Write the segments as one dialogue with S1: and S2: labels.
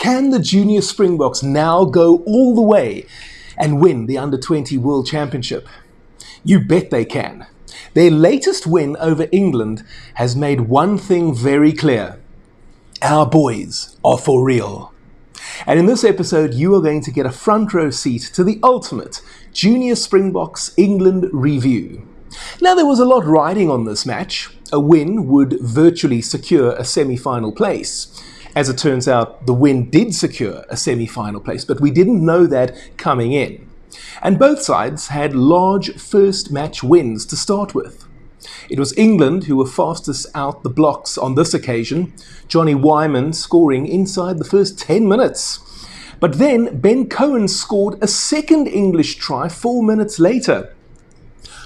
S1: Can the Junior Springboks now go all the way and win the Under-20 World Championship? You bet they can. Their latest win over England has made one thing very clear. Our boys are for real. And in this episode, you are going to get a front row seat to the ultimate Junior Springboks England review. Now, there was a lot riding on this match. A win would virtually secure a semi-final place. As it turns out, the win did secure a semi-final place, but we didn't know that coming in. And both sides had large first match wins to start with. It was England who were fastest out the blocks on this occasion, Johnny Wyman scoring inside the first 10 minutes. But then Ben Cohen scored a second English try 4 minutes later.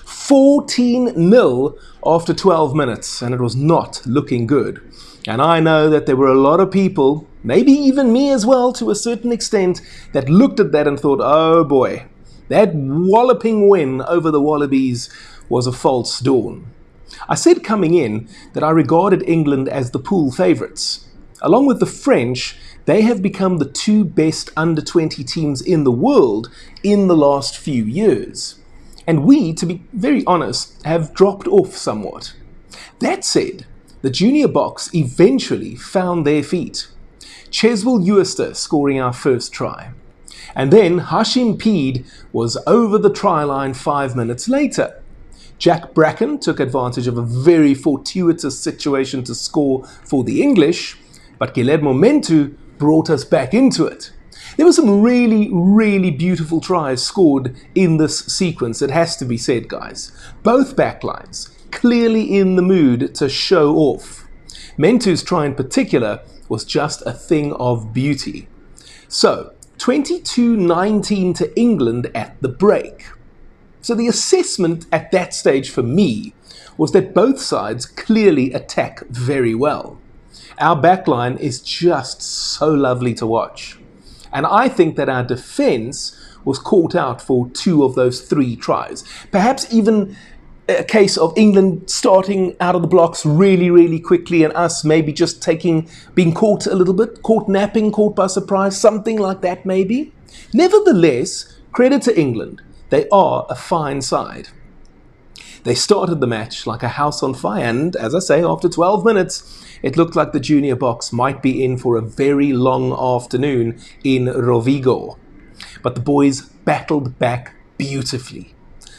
S1: 14-0 after 12 minutes, and it was not looking good. And I know that there were a lot of people, maybe even me as well to a certain extent, that looked at that and thought, oh boy, that walloping win over the Wallabies was a false dawn. I said coming in that I regarded England as the pool favourites. Along with the French, they have become the two best under-20 teams in the world in the last few years. And we, to be very honest, have dropped off somewhat. That said, the Junior Boks eventually found their feet. Cheswell Ewister scoring our first try. And then Hashim Peed was over the try line 5 minutes later. Jack Bracken took advantage of a very fortuitous situation to score for the English, but Guillermo Mentu brought us back into it. There were some really beautiful tries scored in this sequence, it has to be said, guys. Both backlines clearly in the mood to show off. Mentu's try in particular was just a thing of beauty. So, 22-19 to England at the break. So the assessment at that stage for me was that both sides clearly attack very well. Our backline is just so lovely to watch. And I think that our defence was caught out for 2 of those 3 tries. Perhaps even a case of England starting out of the blocks really quickly and us maybe just being caught a little bit, caught napping, caught by surprise, something like that maybe. Nevertheless, credit to England, they are a fine side. They started the match like a house on fire and, as I say, after 12 minutes, it looked like the Junior Boks might be in for a very long afternoon in Rovigo. But the boys battled back beautifully.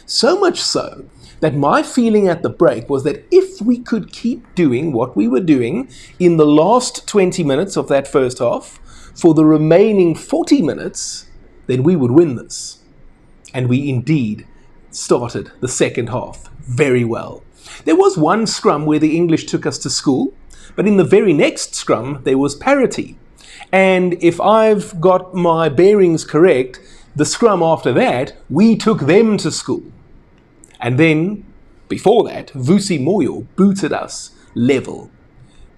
S1: So much so that my feeling at the break was that if we could keep doing what we were doing in the last 20 minutes of that first half, for the remaining 40 minutes, then we would win this. And we indeed started the second half very well. There was one scrum where the English took us to school, but in the very next scrum, there was parity. And if I've got my bearings correct, the scrum after that, we took them to school. And then, before that, Vusi Moyo booted us level.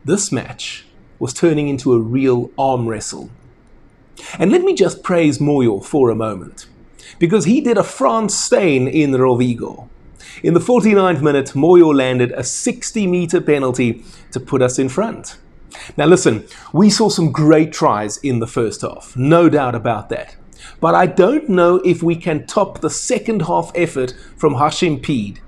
S1: This match was turning into a real arm wrestle. And let me just praise Moyo for a moment, because he did a France stain in Rovigo. In the 49th minute, Moyo landed a 60-meter penalty to put us in front. Now listen, we saw some great tries in the first half, no doubt about that. But I don't know if we can top the second half effort from Hashim Peed.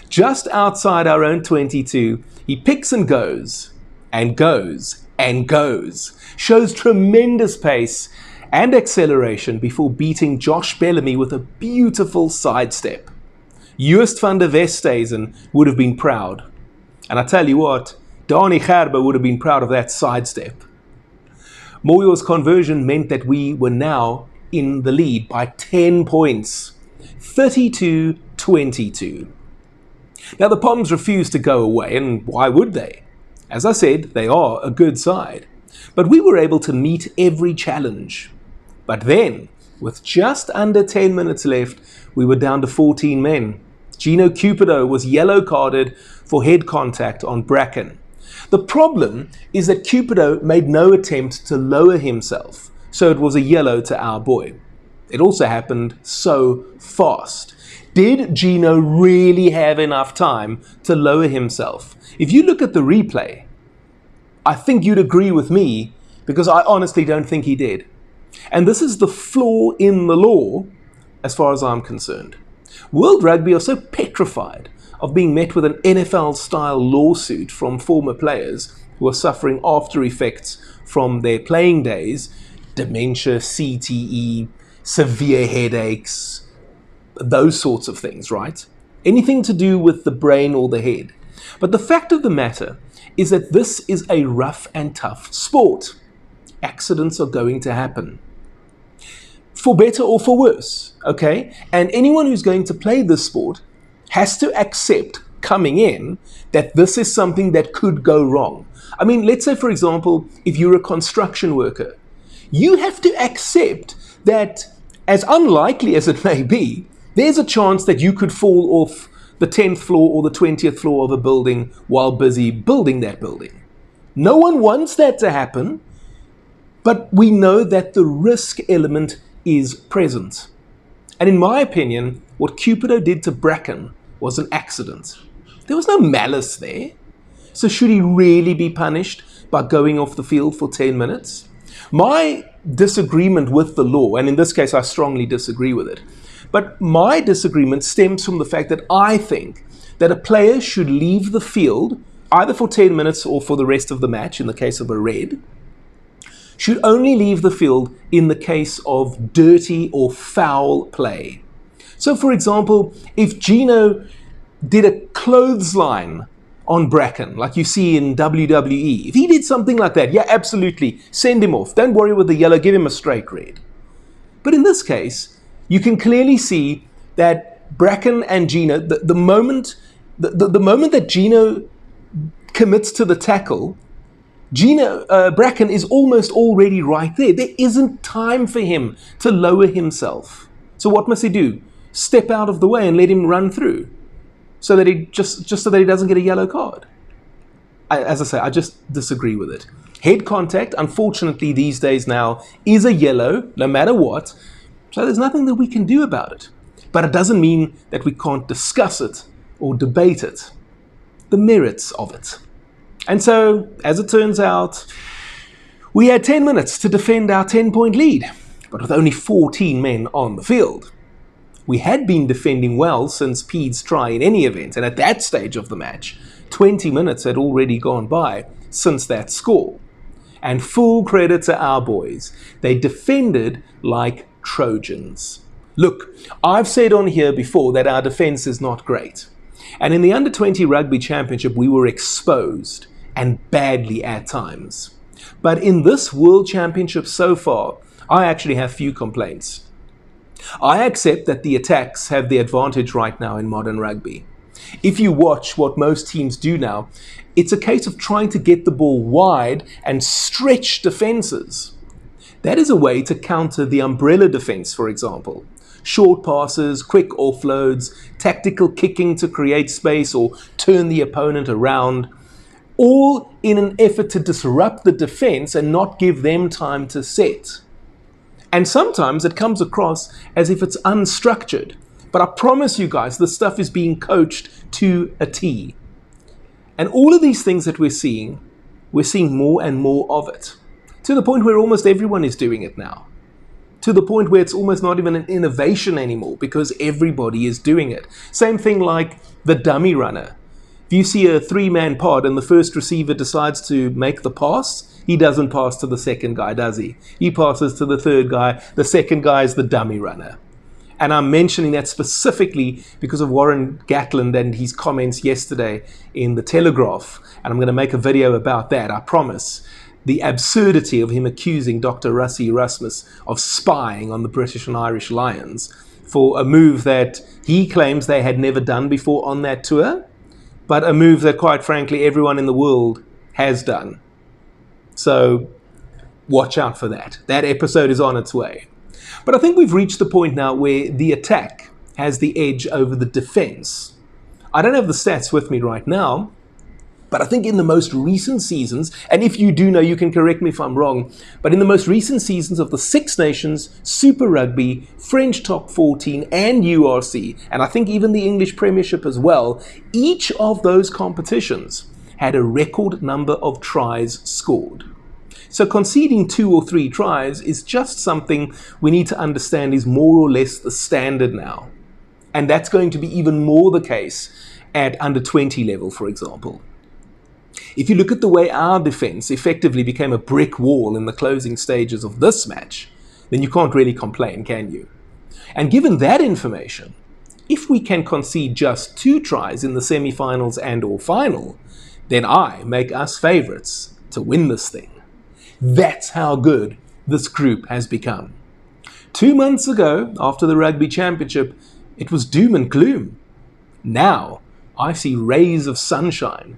S1: Just outside our own 22, he picks and goes, and goes, and goes. Shows tremendous pace and acceleration before beating Josh Bellamy with a beautiful sidestep. Joost van der Westhuizen would have been proud. And I tell you what, Dani Gerber would have been proud of that sidestep. Moyo's conversion meant that we were now in the lead by 10 points, 32-22. Now the Poms refused to go away, and why would they? As I said, they are a good side. But we were able to meet every challenge. But then, with just under 10 minutes left, we were down to 14 men. Gino Cupido was yellow carded for head contact on Bracken. The problem is that Cupido made no attempt to lower himself, so it was a yellow to our boy. It also happened so fast. Did Gino really have enough time to lower himself? If you look at the replay, I think you'd agree with me, because I honestly don't think he did. And this is the flaw in the law, as far as I'm concerned. World Rugby are so petrified of being met with an NFL-style lawsuit from former players who are suffering after effects from their playing days, dementia, CTE, severe headaches, those sorts of things, right? Anything to do with the brain or the head. But the fact of the matter is that this is a rough and tough sport. Accidents are going to happen, for better or for worse, okay? And anyone who's going to play this sport has to accept coming in that this is something that could go wrong. I mean, let's say, for example, if you're a construction worker, you have to accept that, as unlikely as it may be, there's a chance that you could fall off the 10th floor or the 20th floor of a building while busy building that building. No one wants that to happen, but we know that the risk element is present. And in my opinion, what Cupido did to Bracken was an accident. There was no malice there. So should he really be punished by going off the field for 10 minutes? My disagreement with the law, and in this case I strongly disagree with it, but my disagreement stems from the fact that I think that a player should leave the field either for 10 minutes or for the rest of the match in the case of a red, should only leave the field in the case of dirty or foul play. So for example, if Gino did a clothesline on Bracken, like you see in WWE, if he did something like that, yeah, absolutely, send him off. Don't worry with the yellow, give him a straight red. But in this case, you can clearly see that Bracken and Gino, the moment that Gino commits to the tackle, Bracken is almost already right there. There isn't time for him to lower himself. So what must he do? Step out of the way and let him run through, so that he so that he doesn't get a yellow card. As I say, I just disagree with it. Head contact, unfortunately, these days now is a yellow, no matter what. So there's nothing that we can do about it. But it doesn't mean that we can't discuss it or debate it, the merits of it. And so, as it turns out, we had 10 minutes to defend our 10-point lead, but with only 14 men on the field. We had been defending well since Pede's try in any event, and at that stage of the match, 20 minutes had already gone by since that score. And full credit to our boys. They defended like Trojans. Look, I've said on here before that our defense is not great. And in the Under-20 Rugby Championship, we were exposed, and badly at times. But in this World Championship so far, I actually have few complaints. I accept that the attacks have the advantage right now in modern rugby. If you watch what most teams do now, it's a case of trying to get the ball wide and stretch defenses. That is a way to counter the umbrella defense, for example. Short passes, quick offloads, tactical kicking to create space or turn the opponent around, all in an effort to disrupt the defense and not give them time to set. And sometimes it comes across as if it's unstructured. But I promise you guys, this stuff is being coached to a T. And all of these things that we're seeing more and more of it. To the point where almost everyone is doing it now. To the point where it's almost not even an innovation anymore because everybody is doing it. Same thing like the dummy runner. If you see a 3-man pod and the first receiver decides to make the pass, he doesn't pass to the second guy, does he? He passes to the third guy. The second guy is the dummy runner. And I'm mentioning that specifically because of Warren Gatland and his comments yesterday in the Telegraph. And I'm going to make a video about that, I promise. The absurdity of him accusing Dr. Rassie Erasmus of spying on the British and Irish Lions for a move that he claims they had never done before on that tour, but a move that, quite frankly, everyone in the world has done. So watch out for that. That episode is on its way. But I think we've reached the point now where the attack has the edge over the defense. I don't have the stats with me right now, but I think in the most recent seasons, and if you do know, you can correct me if I'm wrong, but in the most recent seasons of the Six Nations, Super Rugby, French Top 14, and URC, and I think even the English Premiership as well, each of those competitions had a record number of tries scored. So conceding 2 or 3 tries is just something we need to understand is more or less the standard now. And that's going to be even more the case at under 20 level, for example. If you look at the way our defense effectively became a brick wall in the closing stages of this match, then you can't really complain, can you? And given that information, if we can concede just 2 tries in the semi-finals and or final, then I make us favourites to win this thing. That's how good this group has become. 2 months ago, after the Rugby Championship, it was doom and gloom. Now, I see rays of sunshine.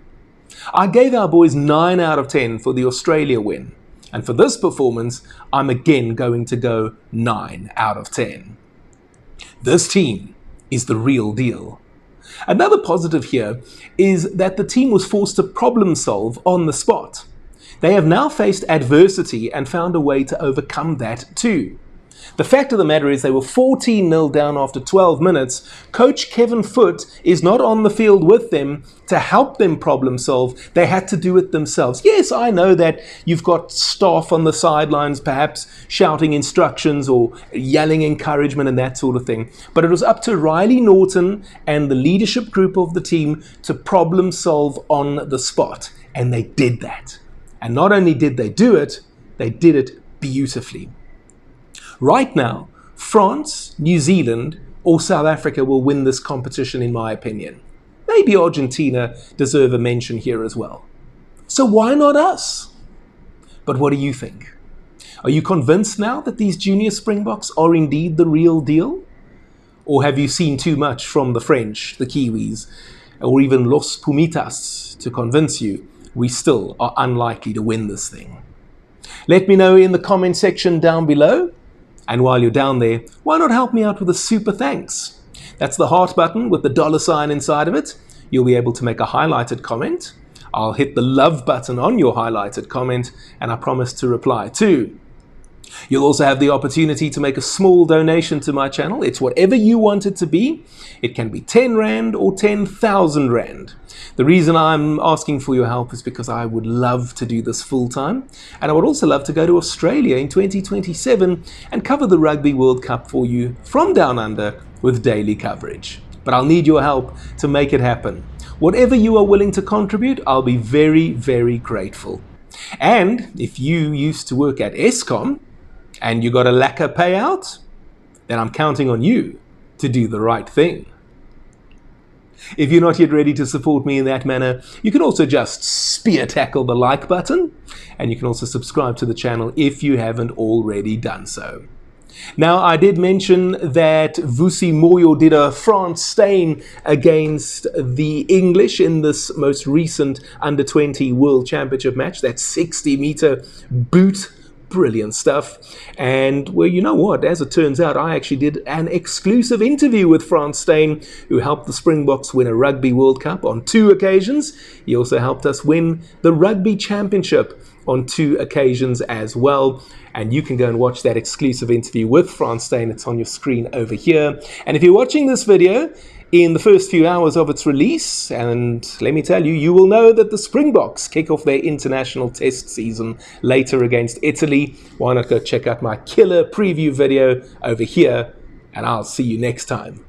S1: I gave our boys 9 out of 10 for the Australia win. And for this performance, I'm again going to go 9 out of 10. This team is the real deal. Another positive here is that the team was forced to problem solve on the spot. They have now faced adversity and found a way to overcome that too. The fact of the matter is they were 14-0 down after 12 minutes. Coach Kevin Foote is not on the field with them to help them problem solve. They had to do it themselves. Yes, I know that you've got staff on the sidelines perhaps shouting instructions or yelling encouragement and that sort of thing. But it was up to Riley Norton and the leadership group of the team to problem solve on the spot. And they did that. And not only did they do they did it beautifully. Right now, France, New Zealand, or South Africa will win this competition, in my opinion. Maybe Argentina deserve a mention here as well. So why not us? But what do you think? Are you convinced now that these Junior Springboks are indeed the real deal? Or have you seen too much from the French, the Kiwis, or even Los Pumitas to convince you we still are unlikely to win this thing? Let me know in the comment section down below. And while you're down there, why not help me out with a super thanks? That's the heart button with the $ inside of it. You'll be able to make a highlighted comment. I'll hit the love button on your highlighted comment, and I promise to reply too. You'll also have the opportunity to make a small donation to my channel. It's whatever you want it to be. It can be 10 Rand or 10,000 Rand. The reason I'm asking for your help is because I would love to do this full time. And I would also love to go to Australia in 2027 and cover the Rugby World Cup for you from down under with daily coverage. But I'll need your help to make it happen. Whatever you are willing to contribute, I'll be very, very grateful. And if you used to work at Eskom and you got a lacquer payout, then I'm counting on you to do the right thing. If you're not yet ready to support me in that manner, you can also just spear tackle the like button, and you can also subscribe to the channel if you haven't already done so. Now, I did mention that Vusi Moyo did a France stain against the English in this most recent Under-20 World Championship match, that 60-meter boot. Brilliant stuff. And well, you know what? As it turns out, I actually did an exclusive interview with Frans Steyn, who helped the Springboks win a Rugby World Cup on 2 occasions. He also helped us win the Rugby Championship on 2 occasions as well. And you can go and watch that exclusive interview with Frans Steyn. It's on your screen over here. And if you're watching this video in the first few hours of its release, and let me tell you, you will know that the Springboks kick off their international test season later against Italy. Why not go check out my killer preview video over here, and I'll see you next time.